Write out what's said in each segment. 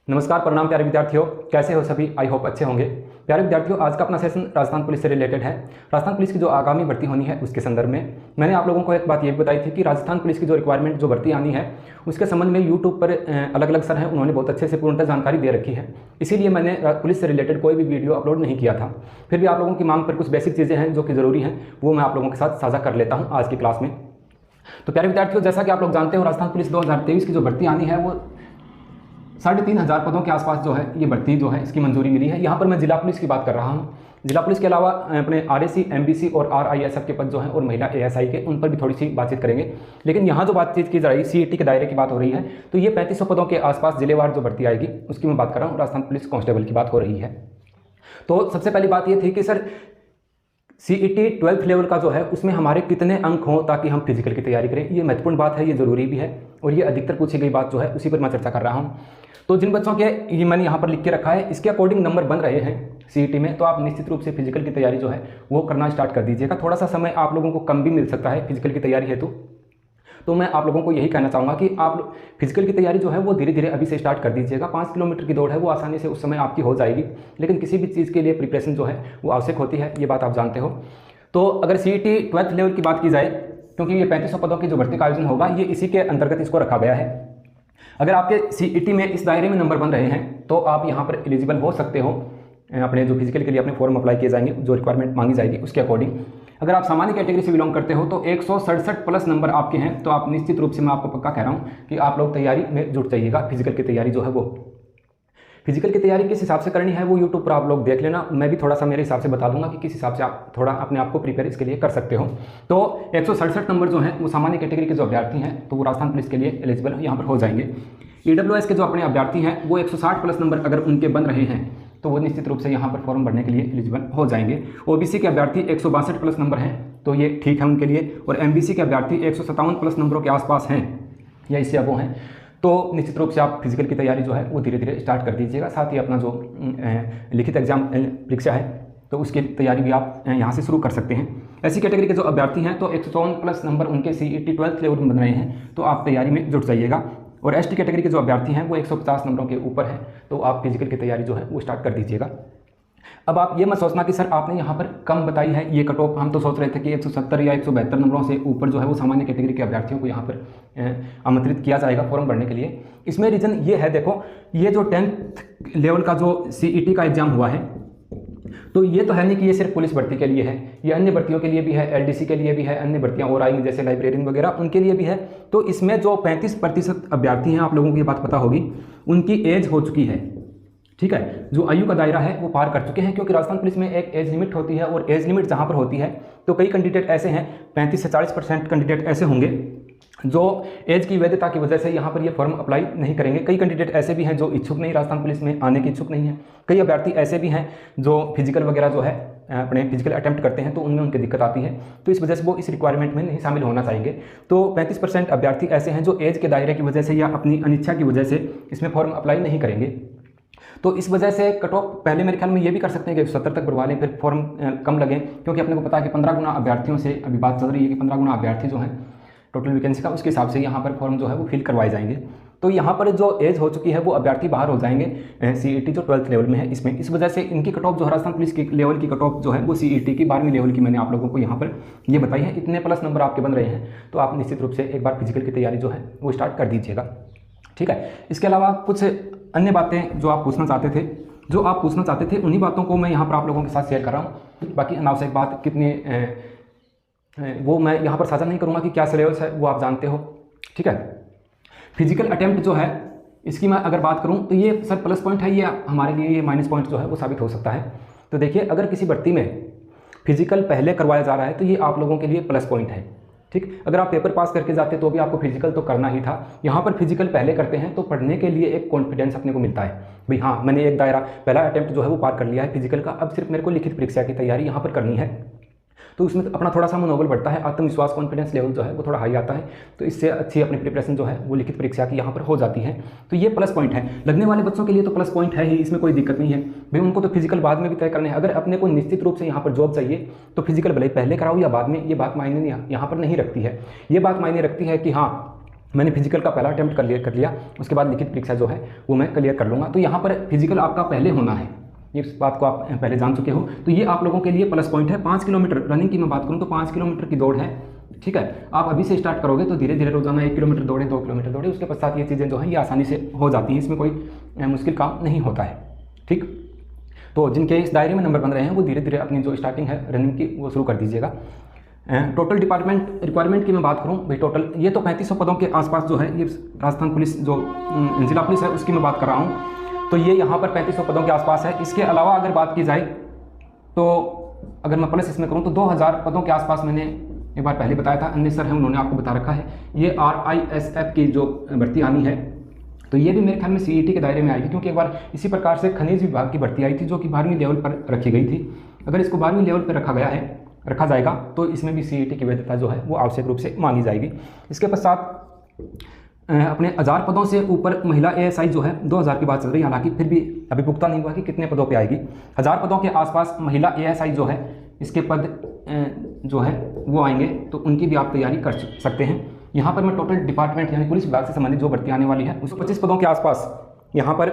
नमस्कार, प्रणाम प्यारे विद्यार्थियों। कैसे हो सभी? आई होप अच्छे होंगे। प्यारे विद्यार्थियों, आज का अपना सेशन राजस्थान पुलिस से रिलेटेड है। राजस्थान पुलिस की जो आगामी भर्ती होनी है उसके संदर्भ में मैंने आप लोगों को एक बात ये बताई थी कि राजस्थान पुलिस की जो रिक्वायरमेंट जो भर्ती आनी है उसके संबंध में यूट्यूब पर अलग अलग सर हैं, उन्होंने बहुत अच्छे से पूर्णतः जानकारी दे रखी है। इसीलिए मैंने पुलिस से रिलेटेड कोई भी वीडियो अपलोड नहीं किया था। फिर भी आप लोगों की मांग पर कुछ बेसिक चीज़ें हैं जो कि ज़रूरी हैं, वो मैं आप लोगों के साथ साझा कर लेता हूँ आज की क्लास में। तो प्यारे विद्यार्थियों, जैसा कि आप लोग जानते हो, राजस्थान पुलिस 2023 की जो भर्ती आनी है वो 3,500 पदों के आसपास जो है ये भर्ती जो है इसकी मंजूरी मिली है। यहाँ पर मैं जिला पुलिस की बात कर रहा हूँ। जिला पुलिस के अलावा अपने आरएसी, एमबीसी और आरआईएसएफ के पद जो हैं और महिला एएसआई के, उन पर भी थोड़ी सी बातचीत करेंगे। लेकिन यहाँ जो बातचीत की जा रही है सीईटी के दायरे की बात हो रही है, तो ये 3500 पदों के आसपास जिलेवार जो भर्ती आएगी उसकी मैं बात कर रहा हूँ। राजस्थान पुलिस कांस्टेबल की बात हो रही है। तो सबसे पहली बात ये थी कि सर सीईटी 12th लेवल का जो है उसमें हमारे कितने अंक हों ताकि हम फिजिकल की तैयारी करें। ये महत्वपूर्ण बात है, ये ज़रूरी भी है और ये अधिकतर पूछी गई बात जो है उसी पर मैं चर्चा कर रहा हूँ। तो जिन बच्चों के ये मैंने यहाँ पर लिख के रखा है इसके अकॉर्डिंग नंबर बन रहे हैं सीईटी में, तो आप निश्चित रूप से फिजिकल की तैयारी जो है वो करना स्टार्ट कर दीजिएगा। थोड़ा सा समय आप लोगों को कम भी मिल सकता है फिजिकल की तैयारी हेतु। तो मैं आप लोगों को यही कहना चाहूँगा कि आप फिजिकल की तैयारी जो है वो धीरे धीरे अभी से स्टार्ट कर दीजिएगा। 5 किलोमीटर की दौड़ है वो आसानी से उस समय आपकी हो जाएगी, लेकिन किसी भी चीज़ के लिए प्रिपरेशन जो है वो आवश्यक होती है, ये बात आप जानते हो। तो अगर सीईटी 12th लेवल की बात की जाए, क्योंकि ये 3500 पदों की जो भर्ती का आयोजन होगा ये इसी के अंतर्गत इसको रखा गया है। अगर आपके सीईटी में इस दायरे में नंबर बन रहे हैं तो आप यहाँ पर एलिजिबल हो सकते हो। अपने जो फिजिकल के लिए अपने फॉर्म अप्लाई किए जाएंगे, जो रिक्वायरमेंट मांगी जाएगी उसके अकॉर्डिंग। अगर आप सामान्य कैटेगरी से बिलोंग करते हो तो 167 प्लस नंबर आपके हैं, तो आप निश्चित रूप से मैं आपको पक्का कह रहा हूँ कि आप लोग तैयारी में जुट जाइएगा। फिजिकल की तैयारी जो है वो फिजिकल की तैयारी किस हिसाब से करनी है वो यूट्यूब पर आप लोग देख लेना। मैं भी थोड़ा सा मेरे हिसाब से बता दूंगा कि किस हिसाब से आप थोड़ा अपने आप को प्रिपेयर इसके लिए कर सकते हो। तो 167 नंबर जो हैं वो सामान्य कैटेगरी के जो अभ्यर्थी हैं तो वो राजस्थान पुलिस के लिए एलिजिबल यहाँ पर हो जाएंगे। ईडब्ल्यूएस के जो अपने अभ्यर्थी हैं वो 160 प्लस नंबर अगर उनके बन रहे हैं तो वो निश्चित रूप से यहाँ पर फॉर्म भरने के लिए एलिजिबल हो जाएंगे। ओबीसी के अभ्यर्थी 162 प्लस नंबर हैं तो ये ठीक है उनके लिए, और एमबीसी के अभ्यर्थी 157 प्लस नंबरों के आसपास हैं या इससे अब वो हैं, तो निश्चित रूप से आप फिजिकल की तैयारी जो है वो धीरे धीरे स्टार्ट कर दीजिएगा। साथ ही अपना जो लिखित एग्जाम परीक्षा है तो उसकी तैयारी भी आप यहाँ से शुरू कर सकते हैं। ऐसी कैटेगरी के जो अभ्यर्थी हैं तो 154 प्लस नंबर उनके सीईटी 12th लेवल में बन रहे हैं, तो आप तैयारी में जुट जाइएगा। और एसटी कैटेगरी के जो अभ्यर्थी हैं वो 150 नंबरों के ऊपर है, तो आप फिजिकल की तैयारी जो है वो स्टार्ट कर दीजिएगा। अब आप ये मत सोचना कि सर आपने यहाँ पर कम बताई है ये कट ऑफ, हम तो सोच रहे थे कि 170 या 172 नंबरों से ऊपर जो है वो सामान्य कैटेगरी के अभ्यर्थियों को यहाँ पर आमंत्रित किया जाएगा फॉर्म भरने के लिए। इसमें रीज़न ये है, देखो ये जो 10th लेवल का जो सीईटी का एग्जाम हुआ है तो ये तो है नहीं कि ये सिर्फ पुलिस भर्ती के लिए है, ये अन्य भर्तियों के लिए भी है, एलडीसी के लिए भी है, अन्य भर्तियां और आएंगी जैसे लाइब्रेरियन वगैरह उनके लिए भी है। तो इसमें जो 35% अभ्यर्थी हैं, आप लोगों को ये बात पता होगी, उनकी एज हो चुकी है। ठीक है, जो आयु का दायरा है वो पार कर चुके हैं, क्योंकि राजस्थान पुलिस में एक एज लिमिट होती है और एज लिमिट जहाँ पर होती है तो कई कैंडिडेट ऐसे हैं, 35 से 40% कैंडिडेट ऐसे होंगे जो एज की वैधता की वजह से यहाँ पर ये फॉर्म अप्लाई नहीं करेंगे। कई कैंडिडेट ऐसे भी हैं जो इच्छुक नहीं, राजस्थान पुलिस में आने के इच्छुक नहीं है। कई अभ्यर्थी ऐसे भी हैं जो फिजिकल वगैरह जो है अपने फिजिकल अटेम्प्ट करते हैं तो उनमें उनकी दिक्कत आती है, तो इस वजह से वो इस रिक्वायरमेंट में नहीं शामिल होना चाहेंगे। तो 35% अभ्यर्थी ऐसे हैं जो एज के दायरे की वजह से या अपनी अनिच्छा की वजह से इसमें फॉर्म अप्लाई नहीं करेंगे। तो इस वजह से कट ऑफ पहले मेरे ख्याल में ये भी कर सकते हैं कि 70 तक भरवा लें, फिर फॉर्म कम लगे, क्योंकि अपने को पता है कि 15 गुना अभ्यर्थियों से अभी बात चल रही है कि 15 गुना अभ्यर्थी जो हैं टोटल वैकेंसी का, उसके हिसाब से यहाँ पर फॉर्म जो है वो फिल करवाए जाएंगे। तो यहाँ पर जो एज हो चुकी है वो अभ्यर्थी बाहर हो जाएंगे सीईटी जो 12th लेवल में है इसमें। इस वजह से इनकी कट ऑफ जो राजस्थान पुलिस की लेवल की कट ऑफ जो है वो सीईटी की 12वीं लेवल की मैंने आप लोगों को यहाँ पर ये बताई है। इतने प्लस नंबर आपके बन रहे हैं तो आप निश्चित रूप से एक बार फिजिकल की तैयारी जो है वो स्टार्ट कर दीजिएगा। ठीक है, इसके अलावा कुछ अन्य बातें जो आप पूछना चाहते थे उन्हीं बातों को मैं यहाँ पर आप लोगों के साथ शेयर कर रहा हूँ। बाकी अनावश्यक बात कितनी वो मैं यहाँ पर साझा नहीं करूँगा कि क्या सिलेबस है, वो आप जानते हो। ठीक है, फिजिकल अटेम्प्ट जो है इसकी मैं अगर बात करूँ तो ये सर प्लस पॉइंट है, ये हमारे लिए ये माइनस पॉइंट जो है वो साबित हो सकता है। तो देखिए, अगर किसी भर्ती में फिजिकल पहले करवाया जा रहा है तो ये आप लोगों के लिए प्लस पॉइंट है। ठीक, अगर आप पेपर पास करके जाते तो भी आपको फिजिकल तो करना ही था, यहाँ पर फिजिकल पहले करते हैं तो पढ़ने के लिए एक कॉन्फिडेंस अपने को मिलता है भाई, हाँ मैंने एक दायरा पहला अटेम्प्ट जो है वो पार कर लिया है फिजिकल का, अब सिर्फ मेरे को लिखित परीक्षा की तैयारी यहाँ पर करनी है। तो उसमें अपना थोड़ा सा मनोबल बढ़ता है, आत्मविश्वास कॉन्फिडेंस लेवल जो है वो थोड़ा हाई आता है, तो इससे अच्छी अपनी प्रिपरेशन जो है वो लिखित परीक्षा की यहाँ पर हो जाती है। तो ये प्लस पॉइंट है, लगने वाले बच्चों के लिए तो प्लस पॉइंट है ही, इसमें कोई दिक्कत नहीं है भाई। उनको तो फिजिकल बाद में भी तय करने हैं। अगर अपने को निश्चित रूप से यहाँ पर जॉब चाहिए तो फिजिकल भले पहले कराओ या बाद में, ये बात मायने यहाँ पर नहीं रखती है। ये बात मायने रखती है कि हाँ मैंने फिजिकल का पहला अटेम्प्ट कर लिया, उसके बाद लिखित परीक्षा जो है वो मैं क्लियर कर लूँगा। तो यहाँ पर फिजिकल आपका पहले होना है, इस बात को आप पहले जान चुके हो, तो ये आप लोगों के लिए प्लस पॉइंट है। 5 किलोमीटर रनिंग की मैं बात करूँ तो 5 किलोमीटर की दौड़ है, ठीक है। आप अभी से स्टार्ट करोगे तो धीरे धीरे रोजाना 1 किलोमीटर दौड़े, 2 किलोमीटर दौड़े, उसके पश्चात ये चीज़ें जो हैं ये आसानी से हो जाती हैं, इसमें कोई मुश्किल काम नहीं होता है, ठीक। तो जिनके इस दायरे में नंबर बन रहे हैं वो धीरे धीरे अपनी जो स्टार्टिंग है रनिंग की वो शुरू कर दीजिएगा। टोटल डिपार्टमेंट रिक्वायरमेंट की मैं बात करूं भाई, टोटल ये तो 3500 पदों के आसपास जो है ये राजस्थान पुलिस जो जिला पुलिस है उसकी मैं बात कर रहा हूं, तो ये यहाँ पर 3500 पदों के आसपास है। इसके अलावा अगर बात की जाए तो अगर मैं प्लस इसमें करूँ तो 2000 पदों के आसपास मैंने एक बार पहले बताया था, अन्य सर हैं उन्होंने आपको बता रखा है। ये RISF की जो भर्ती आनी है तो ये भी मेरे ख्याल में CET के दायरे में आएगी, क्योंकि एक बार इसी प्रकार से खनिज विभाग की भर्ती आई थी जो कि 12वीं लेवल पर रखी गई थी। अगर इसको 12वीं लेवल पर रखा जाएगा तो इसमें भी CET की वैधता जो है वो आवश्यक रूप से मानी जाएगी। इसके पश्चात अपने 1000 पदों से ऊपर महिला ASI जो है 2000 की बात चल रही है, हालांकि फिर भी अभी पुख्ता नहीं हुआ कि कितने पदों पे आएगी। 1000 पदों के आसपास महिला ASI जो है इसके पद जो है वो आएंगे, तो उनकी भी आप तैयारी कर सकते हैं। यहाँ पर मैं टोटल डिपार्टमेंट यानी पुलिस विभाग से संबंधित जो भर्ती आने वाली है उसको 25 पदों के आसपास यहाँ पर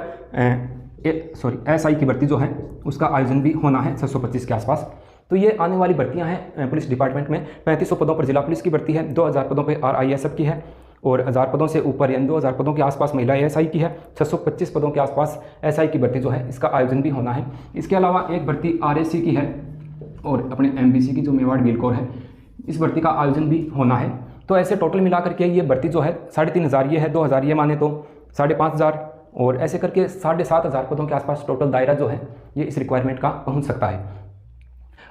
SI की भर्ती जो है उसका आयोजन भी होना है 625 के आसपास। तो ये आने वाली भर्तियां हैं पुलिस डिपार्टमेंट में। 3500 पदों पर जिला पुलिस की भर्ती है, 2000 पदों पर RISF की है, और 1000 पदों से ऊपर यानी 2000 पदों के आसपास महिला ASI की है, 625 पदों के आसपास SI की भर्ती जो है इसका आयोजन भी होना है। इसके अलावा एक भर्ती RAC की है और अपने MBC की जो मेवाड़ व्हील कोर है इस भर्ती का आयोजन भी होना है। तो ऐसे टोटल मिलाकर के ये भर्ती जो है 3500 ये है, 2000 ये माने तो 5500 और ऐसे करके 7500 पदों के आसपास टोटल दायरा जो है ये इस रिक्वायरमेंट का पहुंच सकता है।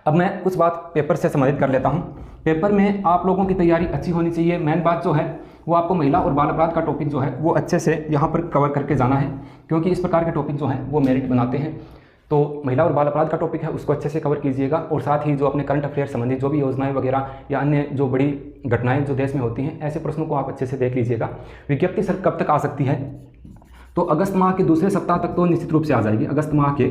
अब मैं कुछ बात पेपर से संबंधित कर लेता हूं। पेपर में आप लोगों की तैयारी अच्छी होनी चाहिए। मेन बात जो है वो आपको महिला और बाल अपराध का टॉपिक जो है वो अच्छे से यहाँ पर कवर करके जाना है, क्योंकि इस प्रकार के टॉपिक जो हैं वो मेरिट बनाते हैं। तो महिला और बाल अपराध का टॉपिक है उसको अच्छे से कवर कीजिएगा, और साथ ही जो अपने करंट अफेयर संबंधित जो भी योजनाएं वगैरह या अन्य जो बड़ी घटनाएं जो देश में होती हैं ऐसे प्रश्नों को आप अच्छे से देख लीजिएगा। विज्ञप्ति सर कब तक आ सकती है, तो अगस्त माह के दूसरे सप्ताह तक तो निश्चित रूप से आ जाएगी। अगस्त माह के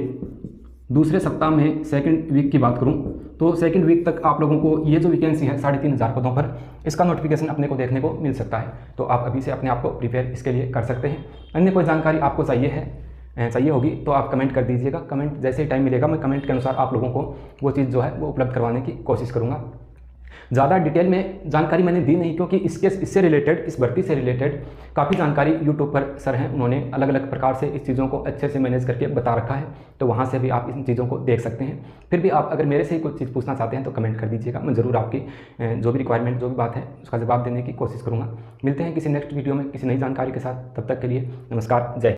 दूसरे सप्ताह में सेकंड वीक की बात करूं तो सेकंड वीक तक आप लोगों को ये जो वैकेंसी है 3500 पदों पर इसका नोटिफिकेशन अपने को देखने को मिल सकता है। तो आप अभी से अपने आप को प्रिपेयर इसके लिए कर सकते हैं। अन्य कोई जानकारी आपको चाहिए होगी तो आप कमेंट कर दीजिएगा। कमेंट जैसे ही टाइम मिलेगा मैं कमेंट के अनुसार आप लोगों को वो चीज़ जो है वो उपलब्ध करवाने की कोशिश करूँगा। ज़्यादा डिटेल में जानकारी मैंने दी नहीं, क्योंकि इससे रिलेटेड इस भर्ती से रिलेटेड काफ़ी जानकारी यूट्यूब पर सर हैं उन्होंने अलग अलग प्रकार से इस चीज़ों को अच्छे से मैनेज करके बता रखा है, तो वहाँ से भी आप इन चीज़ों को देख सकते हैं। फिर भी आप अगर मेरे से ही कुछ चीज़ पूछना चाहते हैं तो कमेंट कर दीजिएगा, मैं ज़रूर आपकी जो भी रिक्वायरमेंट जो भी बात है उसका जवाब देने की कोशिश करूँगा। मिलते हैं किसी नेक्स्ट वीडियो में किसी नई जानकारी के साथ, तब तक के लिए नमस्कार, जय।